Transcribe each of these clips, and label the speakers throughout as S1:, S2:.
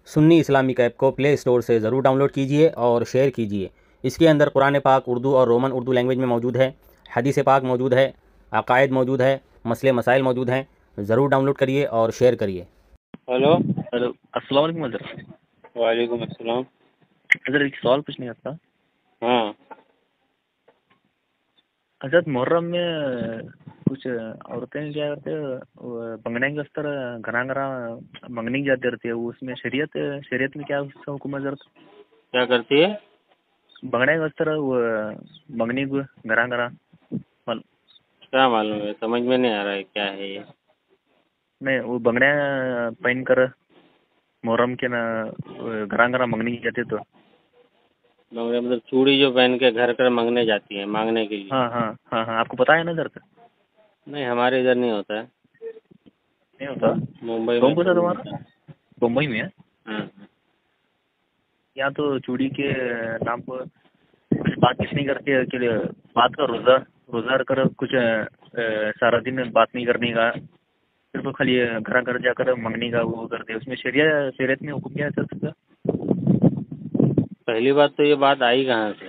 S1: Sunni Islamic app को play store से ज़रूर डाउनलोड कीजिए और शेयर कीजिए। इसके अंदर कुरान पाक उर्दू और रोमन उर्दू लैंग्वेज में मौजूद है, हदीस पाक मौजूद है, अकायद मौजूद है, मसले मसाइल मौजूद हैं। ज़रूर डाउनलोड करिए और शेयर करिए।
S2: हेलो।
S3: हेलो, अस्सलाम वालेकुम हज़रत।
S2: वालेकुम अस्सलाम।
S3: हज़रत एक सवाल पूछने का था।
S2: हाँ,
S3: हज़रत मुहर्रम में कुछ औरतें क्या करते हैं, बंगने के अस्तर घरा घरा मंगनी जाती रहती है, वो उसमें शरीयत में क्या उसका हुक्म है हज़रत?
S2: क्या करती है?
S3: बंगने के अस्तर वो मंगनी को घरा घरा मल
S2: क्या मालूम है, समझ में नहीं आ रहा है क्या है ये।
S3: नहीं, वो बंगने पहन कर मुहर्रम के ना घरा घरा मंगनी जाती है तो।
S2: बंगले मतलब चूड़ी जो पहन के घर कर मांगने जाती है, मांगने के लिए।
S3: हाँ हाँ हाँ हाँ, आपको पता है ना हज़रत?
S2: नहीं, हमारे इधर नहीं होता है।
S3: नहीं होता?
S2: मुंबई में
S3: कौन सा
S2: कभी
S3: तुम्हारा?
S2: होता है।
S3: मुंबई में है?
S2: हाँ,
S3: यहाँ तो चूड़ी के नाम पर कुछ बात कुछ नहीं करती है कि बात का रोज़ा रोज़ा कर कुछ सारा दिन बात नहीं करने का, सिर्फ खाली घर घर जाकर मंगने का वो करते हैं। उसमें शरीयत में हुक्म क्या है सर उसका?
S2: पहली बात तो ये बात आई कहाँ से?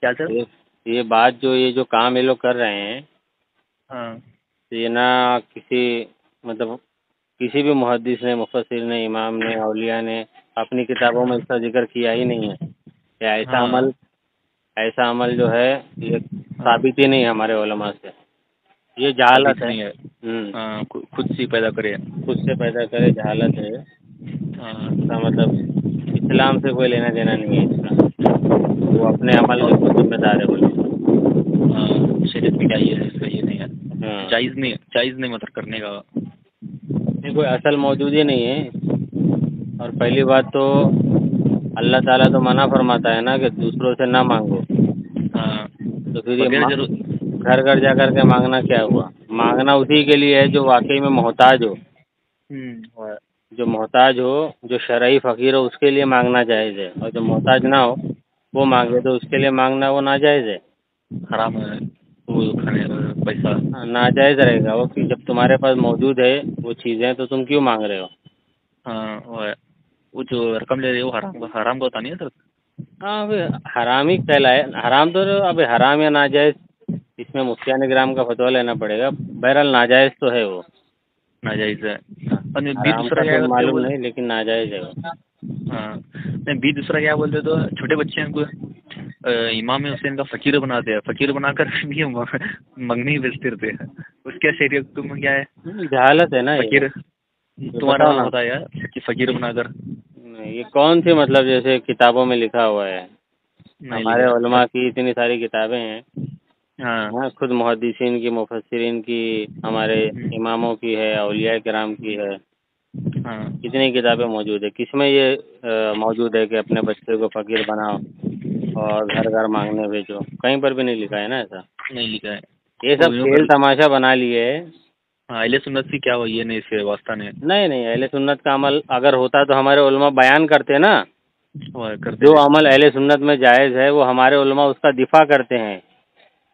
S3: क्या सर?
S2: ये बात जो ये जो काम ये लोग कर रहे हैं,
S3: हाँ
S2: तो ये ना किसी मतलब किसी भी मुहद्दिस ने, मुफस्सिर ने, इमाम ने, औलिया ने अपनी किताबों में
S3: हाँ
S2: इसका जिक्र किया ही नहीं है। या
S3: हाँ
S2: ऐसा अमल जो है ये
S3: हाँ,
S2: साबित ही नहीं है हमारे उलमा से। ये
S3: साबित
S2: जहालत है।
S3: नहीं है। हाँ, खुद से ही पैदा करे।
S2: खुद से पैदा करे, जहालत है।
S3: हाँ
S2: इसका मतलब इस्लाम से कोई लेना देना नहीं है इसका। वो अपने अमल के खुद जिम्मेदार है वो लोग।
S3: हाँ, शरीयत में क्या ये इसका ये नहीं है,
S2: हाँ,
S3: जायज़ नहीं मतलब करने का।
S2: ये कोई असल मौजूद ही नहीं है। और पहली बात तो अल्लाह ताला तो मना फरमाता है ना कि दूसरों से ना मांगो।
S3: हाँ,
S2: तो फिर ये
S3: बगैर जरूर।
S2: घर घर जा कर के मांगना क्या हुआ? मांगना उसी के लिए है जो वाकई में मोहताज हो।
S3: हुआ।
S2: जो मोहताज हो, जो शरई फ़कीर हो, उसके लिए मांगना जायज़ है। और जो मोहताज ना हो वो मांगे
S3: हाँ,
S2: तो उसके लिए मांगना वो नाजायज़ है।
S3: हराम है वो खाने का पैसा।
S2: हाँ, नाजायज़ रहेगा वो कि जब तुम्हारे पास मौजूद है वो चीज़ें तो तुम क्यों मांग रहे हो?
S3: हाँ, वो जो रकम ले रहे हो हराम का होता नहीं है सर?
S2: हाँ, अभी हराम ही कहलाए। हराम तो अभी हराम या नाजायज़ इसमें मुफ्तियान किराम का फतवा लेना पड़ेगा। बहरहाल नाजायज़ तो है वो।
S3: नाजायज है।
S2: हाँ,
S3: और नहीं, बी
S2: हराम
S3: दूसरा
S2: का
S3: क्या
S2: तो
S3: करते
S2: मालूम
S3: बोल?
S2: नहीं लेकिन नाजायज़ है वो।
S3: हाँ, नहीं, बी दूसरा क्या बोलते तो छोटे बच्चे हैं उनको इमाम हुसैन का फकीर बनाते हैं, फकीर बनाकर भी मंगनी बेचते रहते हैं। उसके शरीयत तुम क्या है?
S2: जहालत है ना ये।
S3: फकीर
S2: ये
S3: तुम्हारा
S2: बताओ
S3: वहाँ
S2: ना।
S3: होता है यार कि फकीर बनाकर?
S2: नहीं, ये कौन सी मतलब जैसे किताबों में लिखा हुआ है।
S3: नहीं
S2: हमारे
S3: लिखा
S2: उलमा की इतनी सारी किताबें हैं।
S3: हाँ
S2: हाँ, खुद मुहद्दिसीन की, मुफस्सिरीन की, हमारे इमामों की है, औलिया किराम की है।
S3: हाँ,
S2: कितनी किताबें मौजूद है। किसमें ये मौजूद है कि अपने बच्चे को फ़कीर बनाओ और घर घर मांगने भेजो? कहीं पर भी नहीं लिखा है ना ऐसा।
S3: नहीं लिखा है।
S2: ये
S3: वो
S2: सब
S3: यूँ
S2: खेल
S3: कर।
S2: तमाशा बना लिए है।
S3: हाँ, अहले सुन्नत से क्या हुआ ये नहीं, इससे वास्ता नहीं
S2: नहीं नहीं, अहले सुन्नत का अमल अगर होता तो हमारे उलमा बयान करते ना।
S3: वो करते
S2: जो
S3: थे।
S2: अमल अहले सुन्नत में जायज़ है वो हमारे उलमा उसका दिफा करते हैं।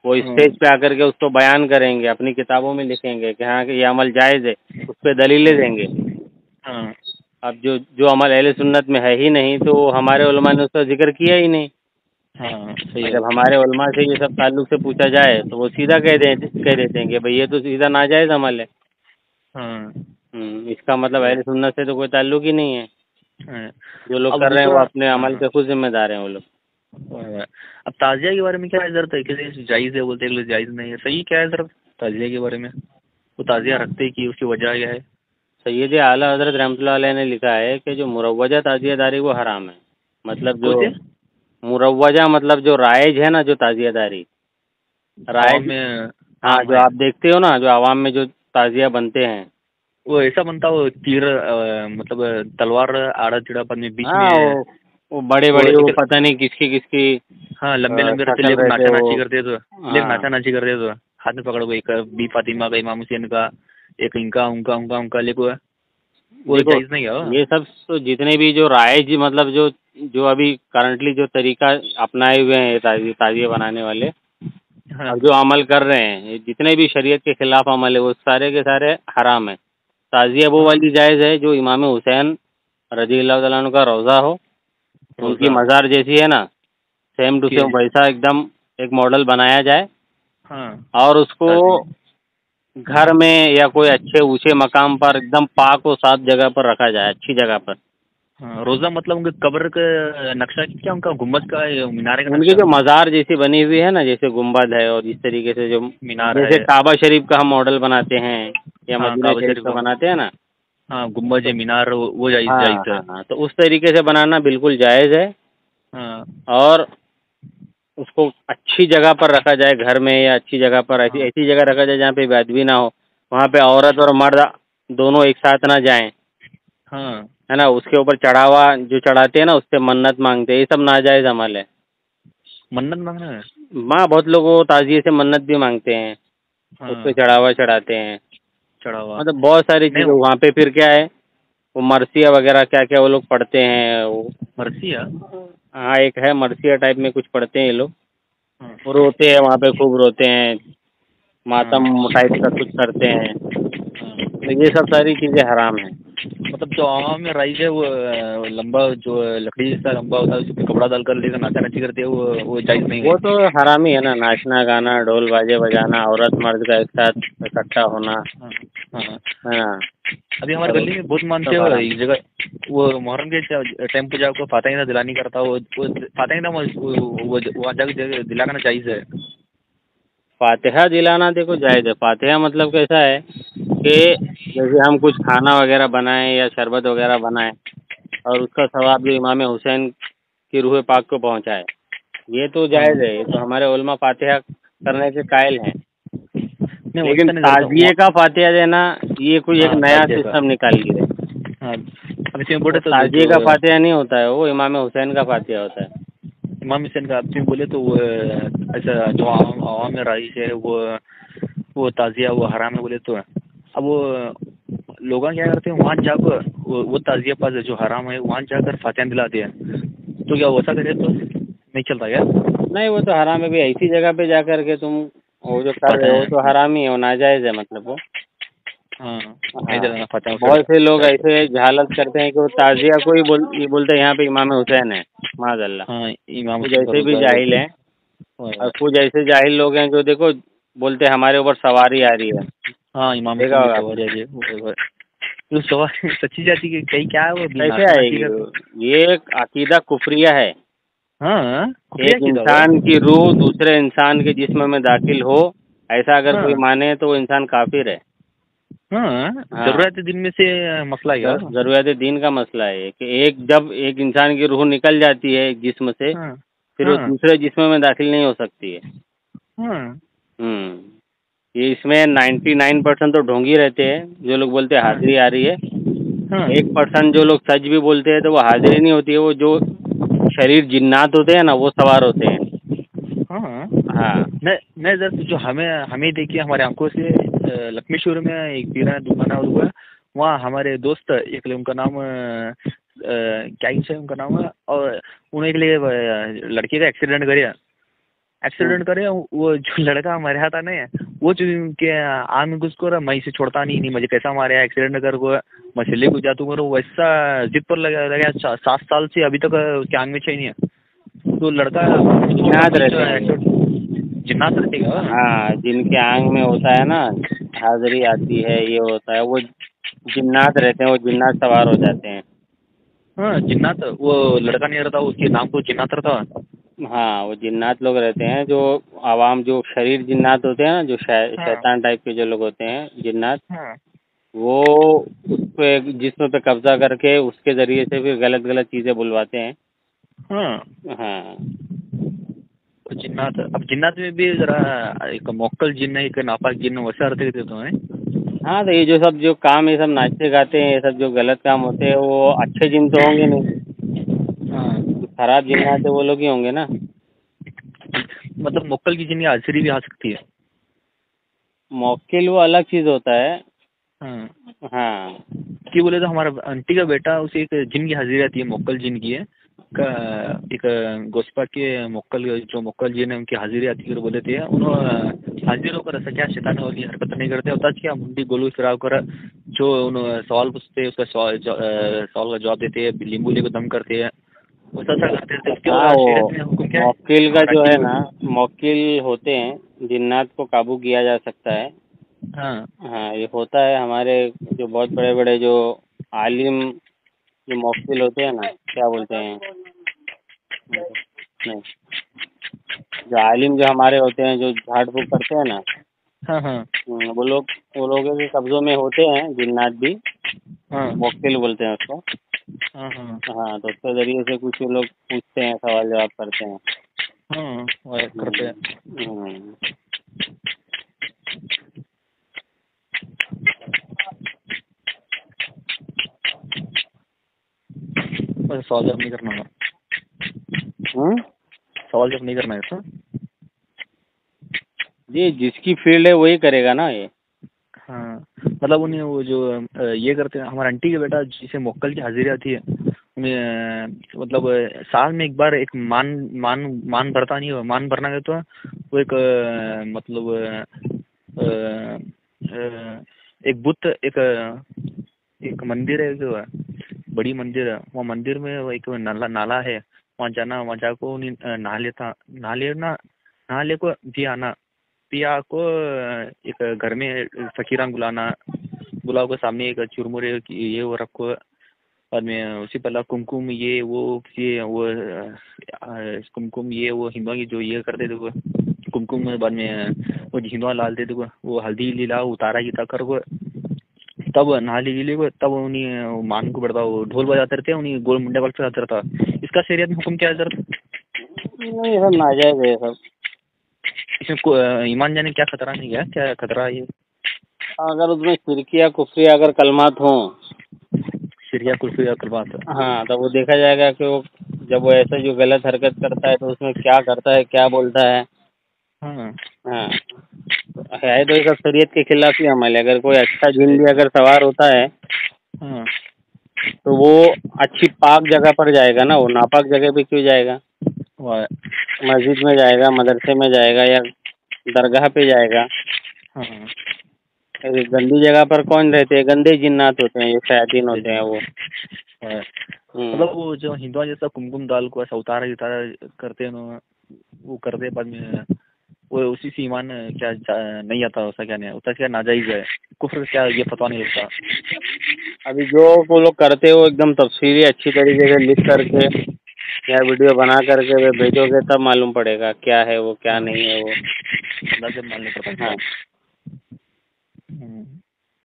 S2: वो स्टेज पे आकर के उसको बयान करेंगे, अपनी किताबों में लिखेंगे कि हाँ कि ये अमल जायज़ है, उस पे दलीलें देंगे।
S3: हाँ
S2: अब जो जो अमल अहले सुन्नत में है ही नहीं तो हमारे उलमा ने उसका जिक्र किया ही नहीं।
S3: हाँ, सही
S2: और
S3: है।
S2: जब हमारे उलमा से ये सब ताल्लुक से पूछा जाए तो वो सीधा कह देते हैं कि भाई ये तो सीधा नाजायज़ अमल है।
S3: हाँ
S2: इसका मतलब
S3: सही है।
S2: अहले सुन्नत से तो कोई ताल्लुक ही नहीं है।
S3: हाँ,
S2: जो लोग
S3: अब
S2: कर रहे हैं वो
S3: दूसरा।
S2: अपने अमल
S3: हाँ
S2: के खुद जिम्मेदार हैं वो लोग।
S3: हाँ, अब ताजिया के बारे में क्या है जरूरत है? किसी जायज़ है बोलते हैं, जायज़ नहीं है, सही क्या है सर ताजिया के बारे में? वो ताजिया रखते हैं कि उसकी वजह क्या है?
S2: सैयद आला हज़रत रहमतुल्लाह अलैह ने लिखा है कि जो मुरव्वजा ताज़ियादारी वो हराम है। मतलब जो
S3: कौन से?
S2: मुरव्वजा मतलब जो राइज है ना, जो ताज़ियादारी
S3: आवाम
S2: राइज।
S3: में
S2: हाँ,
S3: आम
S2: जो
S3: है।
S2: आप देखते हो ना, जो आवाम में जो ताज़िया बनते हैं।
S3: वो ऐसा बनता, वो तीर मतलब तलवार आड़ा टिड़ापन में बीच
S2: हाँ,
S3: में।
S2: वो बड़े
S3: वो
S2: बड़े वो
S3: एक।
S2: पता नहीं किसकी किसकी
S3: हाँ, लंबे लंबे रहते,
S2: शक्ल
S3: लेकिन
S2: रहते
S3: नाचा
S2: वो।
S3: नाची करते तो। लेकिन
S2: हाँ,
S3: नाचा नाची करते तो हाथ में पकड़ को एक बी फातिमा का, इमाम हुसैन का, एक इनका उनका उनका उनका, लेको वो
S2: देखो
S3: जायज़ नहीं है वो?
S2: ये सब तो जितने भी जो राइज मतलब जो जो अभी करंटली जो तरीका अपनाए हुए हैं ताज़िए बनाने वाले
S3: हाँ
S2: और जो अमल कर रहे हैं, ये जितने भी शरीयत के खिलाफ अमल है वो सारे के सारे हराम है। ताज़िया वो
S3: हाँ
S2: वाली जायज़ है जो इमाम हुसैन रज़ियल्लाहु ताला अन्हु का रोज़ा हो, उनकी
S3: रोज़ा।
S2: मज़ार जैसी है ना, सेम टू
S3: कि
S2: सेम वैसा एकदम एक मॉडल बनाया जाए
S3: हाँ,
S2: और उसको
S3: ताज़ी
S2: घर में या कोई अच्छे ऊँचे मकाम पर एकदम पाक और साफ जगह पर रखा जाए, अच्छी जगह पर।
S3: हाँ, रोज़ा मतलब उनके कब्र का नक्शा क्या उनका गुम्बद का या मीनारे का
S2: उनकी
S3: नक्शा?
S2: जो मज़ार जैसी बनी हुई है ना, जैसे गुम्बद है और इस तरीके से जो
S3: मीनार
S2: जैसे
S3: है।
S2: काबा शरीफ का हम मॉडल बनाते हैं या
S3: हाँ,
S2: मदीना
S3: काबा
S2: शरीफ
S3: शरीफ
S2: का
S3: का।
S2: बनाते हैं ना,
S3: हाँ, गुम्बद
S2: तो
S3: या मीनार वो जायज़
S2: हाँ,
S3: जायज़ है।
S2: हाँ, हाँ, तो उस तरीके से बनाना बिल्कुल जायज़ है
S3: हाँ,
S2: और उसको अच्छी जगह पर रखा जाए, घर में या अच्छी जगह पर, ऐसी
S3: हाँ,
S2: ऐसी जगह रखा जाए जहाँ पे बेअदबी ना हो, वहाँ पे औरत और मर्द दोनों एक साथ ना जाएं,
S3: हाँ।
S2: है ना। उसके ऊपर चढ़ावा जो चढ़ाते हैं ना, उससे मन्नत मांगते हैं, ये सब नाजायज़ अमल है।
S3: मन्नत मांगना है?
S2: माँ बहुत लोग वो ताज़िए से मन्नत भी मांगते हैं, उस पे
S3: हाँ,
S2: चढ़ावा चढ़ाते हैं,
S3: चढ़ा हुआ।
S2: मतलब बहुत सारी
S3: नहीं,
S2: चीज़ें वहाँ पे। फिर क्या है, वो मरसिया वगैरह क्या क्या वो लोग पढ़ते हैं वो।
S3: मरसिया?
S2: हाँ, एक है मरसिया टाइप में कुछ पढ़ते हैं ये लोग,
S3: हाँ,
S2: वो रोते हैं वहाँ पे, खूब रोते हैं,
S3: हाँ,
S2: मातम टाइप का कुछ करते हैं,
S3: हाँ।
S2: तो ये सब सारी चीज़ें हराम हैं।
S3: मतलब जो आवाम में राइज है वो लंबा जो लकड़ी जैसा लंबा होता है उस पर कपड़ा डालकर लेकर नाचा नाची करते हैं, वो जायज़ नहीं
S2: वो
S3: है।
S2: तो हराम ही है ना, नाचना गाना ढोल बाजे बजाना, औरत मर्द का एक साथ इकट्ठा होना,
S3: हाँ, हाँ।
S2: है ना,
S3: अभी हमारे
S2: तो
S3: गली में बहुत मानते
S2: सब
S3: हो
S2: हराम
S3: एक
S2: है।
S3: जगह, वो मुहर्रम के टाइम पे जाकर फातिहा दिलानी करता, वो फातिहा वो वहाँ जाकर दिलाना जायज़ है।
S2: फातिहा दिलाना देखो जायज़ है। फातिहा मतलब कैसा है कि जैसे हम कुछ खाना वगैरह बनाएं या शरबत वगैरह बनाएं और उसका सवाब जो इमाम हुसैन की रूह पाक को पहुंचाए, ये तो
S3: हाँ,
S2: जायज़ है, ये तो हमारे उलमा फातिहा करने के कायल हैं।
S3: नहीं
S2: लेकिन
S3: वैसा नहीं करता
S2: ताज़िए का फातिहा देना, ये कोई एक
S3: हाँ,
S2: नया
S3: ताजिया का।
S2: सिस्टम निकाल लिया है।
S3: हाँ, अभी तुम्हें
S2: वो
S3: बोले तो
S2: ताज़िए का
S3: जो
S2: फातिहा नहीं होता है, वो इमाम हुसैन का फातिहा होता है।
S3: इमाम हुसैन का आप तुम्हें बोले तो वो ऐसा जो आवाम में राइज है वो ताजिया वो हराम है बोले तो। अब वो लोग क्या करते हैं वहाँ जाकर वो ताजिया पास जो हराम है वहाँ जाकर फातिहा दिलाते हैं, तो क्या वैसा करे तो नहीं चलता क्या?
S2: नहीं, वो तो हराम है भी, ऐसी जगह पे जा कर के तुम वो जो कर रहे हो वो तो
S3: फातिहा।
S2: हराम ही है, वो नाजायज़ है मतलब वो।
S3: हाँ, नहीं
S2: हाँ,
S3: दिलाना फातिहा
S2: बहुत से लोग
S3: उसे।
S2: ऐसे जहालत करते हैं कि वो ताज़िया को ही ये बोलते हैं यहाँ पे इमाम हुसैन है, माज़अल्लाह।
S3: हाँ, इमाम
S2: कुछ
S3: हुसैन का
S2: ऐसे भी
S3: रोज़ा है
S2: जाहिल
S3: बोलते
S2: हैं
S3: हैं।
S2: और कुछ ऐसे जाहिल लोग हैं जो देखो बोलते हैं हमारे ऊपर सवारी आ रही है,
S3: हाँ, इमाम
S2: देखा
S3: हुसैन की
S2: होगा आपने।
S3: सवारी है वो सवारी सच्ची जाती कि कहीं क्या है वो
S2: कैसे
S3: नाचना नाची कर।
S2: आएगी, ये एक अकीदा कुफरिया है।
S3: हाँ, खुफिया
S2: एक
S3: की दवा है।
S2: इंसान की रूह दूसरे इंसान के जिस्म में दाखिल हो, ऐसा अगर कोई
S3: हाँ,
S2: माने तो वो इंसान काफिर है।
S3: हाँ,
S2: हाँ,
S3: जरूरत दिन में से मसला है क्या?
S2: ज़रूरियत दीन का मसला है कि जब एक इंसान की रूह निकल जाती है एक जिस्म से,
S3: हाँ,
S2: फिर वो
S3: हाँ,
S2: दूसरे जिस्म में दाखिल नहीं हो सकती है।
S3: हाँ,
S2: ये इसमें 99% तो ढोंगी रहते हैं, जो लोग बोलते हैं
S3: हाँ,
S2: हाज़िरी आ रही है।
S3: हाँ,
S2: 1% जो लोग सच भी बोलते हैं तो वो हाज़िरी नहीं होती है, वो जो शरीर जिन्नात होते हैं ना वो सवार होते हैं।
S3: हाँ।
S2: हाँ,
S3: मैं जरा जो हमें हमें देखिए हमारे आंखों से लक्ष्मेश्वर में एक पीरा दुकान हुआ है, वहाँ हमारे दोस्त एक उनका नाम क्या ही है उनका नाम है, और उन्हें एक लिए लड़के का एक्सीडेंट करे। एक्सीडेंट करे वो जो लड़का मरा था ना, वो जो उनके आग में घुस कर मैं इसे छोड़ता नहीं मुझे कैसा मारे एक्सीडेंट कर को मैं सिले को जातू करो वैसा जिद पर लगा लगा 7 साल से अभी तक उसके आग में चाहिए। तो लड़का छोड़ता
S2: जिन्नात
S3: मैं
S2: रहते हैं वो।
S3: जिन्नात रहेगा।
S2: हाँ, जिनके आंग में होता है ना, हाज़िरी आती है, ये होता है, वो जिन्नात रहते हैं, वो जिन्नात सवार हो जाते हैं।
S3: हाँ, जिन्नात वो लड़का नहीं रहता उसके नाम को जिन्नात रहता।
S2: हाँ, वो जिन्नात लोग रहते हैं, जो आवाम जो शरीर जिन्नात होते हैं ना, जो
S3: हाँ,
S2: शैतान टाइप के जो लोग होते हैं जिन्नात,
S3: हाँ,
S2: वो उस पे जिस्म पे कब्जा करके उसके ज़रिए से फिर गलत गलत चीज़ें बुलवाते हैं।
S3: हाँ।
S2: हाँ,
S3: तो जिन्नात अब जिन्नात में भी जरा एक मोक्कल जिन्न एक नापाक जिन्न वैसा अर्थ देते तो है।
S2: हाँ, तो ये जो सब जो काम ये सब नाचते गाते हैं, ये सब जो गलत काम होते हैं, वो अच्छे जिन तो होंगे नहीं,
S3: हाँ,
S2: जो खराब जिन्नात है वो लोग ही होंगे ना।
S3: मतलब मोक्कल की जिन्न हाजिरी भी आ सकती है।
S2: मौक्किल वो अलग चीज़ होता है।
S3: हाँ,
S2: हाँ,
S3: कि बोले तो हमारा आंटी का बेटा उसे एक जिन की हाजिरी आती है मोक्कल जिन की है, एक गोस्पा के मोक्कल जी ने उनकी हाजिरी आती है बोले थे उन्होंने हाजिर होकर ऐसा क्या शैतानी वाली हरकत नहीं करते होता क्या मुंडी गोलू फिराव कर जो उन्होंने सवाल पूछते उसका सवाल का जवाब देते हैं लींबू लेकर दम करते हैं वैसा ऐसा करते थे उसके
S2: हाँ,
S3: बाद
S2: वो
S3: शरीयत में हुक्म क्या है
S2: मौक्किल का जो है
S3: वारंटी
S2: ना, मौक्किल होते हैं, जिन्नात को काबू किया जा सकता है।
S3: हाँ
S2: हाँ, ये होता है हमारे जो बहुत बड़े बड़े जो आलिम जो मौक्किल होते हैं ना, क्या बोलते हैं, नहीं, जो आलिम जो हमारे होते हैं जो झाड़ फूक करते हैं ना,
S3: हाँ हाँ
S2: वो लोगों के कब्जों में होते हैं जिन्नात भी,
S3: हाँ
S2: मौक्किल बोलते हैं उसको।
S3: हाँ हाँ
S2: हाँ, तो उसके ज़रिए से कुछ लोग पूछते हैं, सवाल जवाब करते हैं।
S3: हाँ वो करते हैं
S2: हम्म।
S3: बस सवाल जवाब नहीं करना सवाल जवाब नहीं करना है सर
S2: जी, जिसकी फील्ड है वही करेगा ना ये।
S3: हाँ मतलब उन्हें वो जो ये करते हैं हमारे आंटी के बेटा जिसे मोक्कल की हाजिरी आती है उन्हें मतलब साल में एक बार एक मान मान मान भरता नहीं हो मान भरना है तो वो एक मतलब एक बुत एक मंदिर है जो बड़ी मंदिर है वहाँ मंदिर में वो एक नाला है वहाँ जाना वहाँ जाको उन्हें नहा ले को भी आना पिया को एक घर में फकीरा बुलाओ को सामने एक चुरमुरे ये वो रखो बाद में उसी पहला कुमकुम ये वो किसी वो कुमकुम ये वो हिंदुआ की जो ये करते थे वो कुमकुम बाद में वो हिंदुआ लालते थे वो हल्दी लीला उतारा गीता कर को तब नाली गीली को तब उन्हीं मान को बढ़ता वो ढोल बजाते रहते उन्हीं गोल मुंडे वाल पे रहता इसका शरीयत में हुक्म क्या है सर
S2: नहीं, ये सब नाजायज है सब।
S3: इसमें ईमान जाने क्या खतरा नहीं है क्या खतरा है ये
S2: अगर उसमें शिरकिया कुफरिया अगर कलमात हों,
S3: शरिया कुल्फी या कलबात
S2: हाँ, तो वो देखा जाएगा कि वो जब वो ऐसा जो गलत हरकत करता है तो उसमें क्या करता है, क्या बोलता है।
S3: हाँ
S2: हाँ, है तो ये सब शरीयत के खिलाफ ही अमल है। अगर कोई अच्छा जिन भी अगर सवार होता है
S3: हाँ
S2: तो वो अच्छी पाक जगह पर जाएगा ना, वो नापाक जगह पे क्यों जाएगा?
S3: वाह
S2: मस्जिद में जाएगा, मदरसे में जाएगा या दरगाह पे जाएगा।
S3: हाँ
S2: ऐसे गंदी जगह पर कौन रहते हैं? गंदे जिन्नात होते हैं, ये शयातीन होते हैं वो।
S3: वाह मतलब वो जो हिंदुआ जैसा कुमकुम दाल को ऐसा उतारा करते हैं ना वो करते बाद में वो उसी से ईमान क्या नहीं आता उसका क्या नहीं उसका क्या नाजायज है कुफ्र क्या ये पता नहीं लगता
S2: अभी जो वो लोग करते हैं वो एकदम तफसीली अच्छी तरीके से लिख करके या वीडियो बना करके वे भेजोगे तब मालूम पड़ेगा क्या है वो, क्या नहीं है वो।
S3: अंदाज़ मानने पड़ता है
S2: हाँ।